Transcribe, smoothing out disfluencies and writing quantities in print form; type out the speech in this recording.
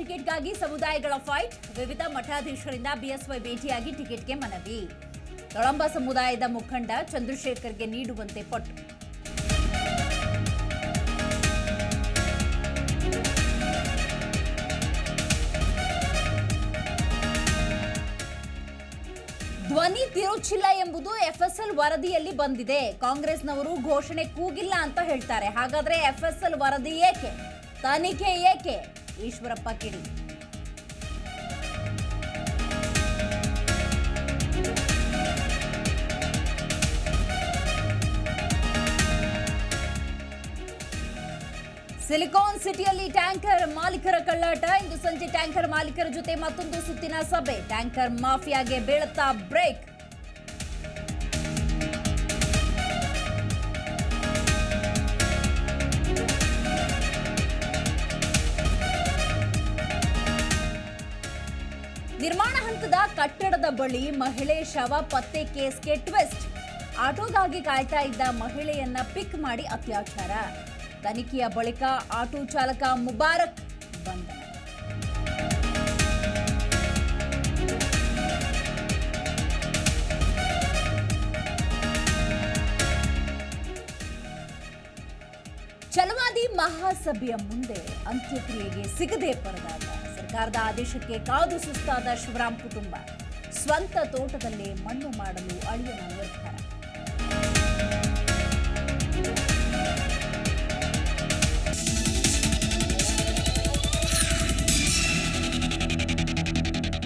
ಟಿಕೆಟ್ಗಾಗಿ ಸಮುದಾಯಗಳ ಫೈಟ್. ವಿವಿಧ ಮಠಾಧೀಶರಿಂದ ಬಿಎಸ್ವೈ ಭೇಟಿಯಾಗಿ ಟಿಕೆಟ್ಗೆ ಮನವಿ. ತೊಳಂಬ ಸಮುದಾಯದ ಮುಖಂಡ ಚಂದ್ರಶೇಖರ್ಗೆ ನೀಡುವಂತೆ ಪಟ್ಟು. ಧ್ವನಿ ತಿರುಚಿಲ್ಲ ಎಂಬುದು ಎಫ್ಎಸ್ಎಲ್ ವರದಿಯಲ್ಲಿ ಬಂದಿದೆ. ಕಾಂಗ್ರೆಸ್ನವರು ಘೋಷಣೆ ಕೂಗಿಲ್ಲ ಅಂತ ಹೇಳ್ತಾರೆ. ಹಾಗಾದ್ರೆ ಎಫ್ಎಸ್ಎಲ್ ವರದಿ ಏಕೆ, ತನಿಖೆ ಏಕೆ? ಈಶ್ವರಪ್ಪ ಕಿಡಿ. ಸಿಲಿಕಾನ್ ಸಿಟಿಯಲ್ಲಿ ಟ್ಯಾಂಕರ್ ಮಾಲೀಕರ ಕಳ್ಳಾಟ. ಇಂದು ಸಂಜೆ ಟ್ಯಾಂಕರ್ ಮಾಲೀಕರ ಜೊತೆ ಮತ್ತೊಂದು ಸುತ್ತಿನ ಸಭೆ. ಟ್ಯಾಂಕರ್ ಮಾಫಿಯಾಗೆ ಬೀಳುತ್ತಾ ಬ್ರೇಕ್. ನಿರ್ಮಾಣ ಹಂತದ ಕಟ್ಟಡದ ಬಳಿ ಮಹಿಳೆ ಶವ ಪತ್ತೆ ಕೇಸ್ಗೆ ಟ್ವಿಸ್ಟ್. ಆಟೋಗಾಗಿ ಕಾಯ್ತಾ ಇದ್ದ ಮಹಿಳೆಯನ್ನ ಪಿಕ್ ಮಾಡಿ ಅತ್ಯಾಚಾರ. ತನಿಖೆಯ ಬಳಿಕ ಆಟೋ ಚಾಲಕ ಮುಬಾರಕ್ ಬಂಧನ. ಛಲವಾದಿ ಮಹಾಸಭೆಯ ಮುಂದೆ ಅಂತ್ಯಕ್ರಿಯೆಗೆ ಸಿಗದೆ ಪರದಾಟ. ಸರ್ಕಾರದ ಆದೇಶಕ್ಕೆ ಕಾದು ಸುಸ್ತಾದ ಶಿವರಾಮ್ ಕುಟುಂಬ. ಸ್ವಂತ ತೋಟದಲ್ಲೇ ಮಣ್ಣು ಮಾಡಲು ಅಳಿಯನ ನಿರ್ಧಾರ.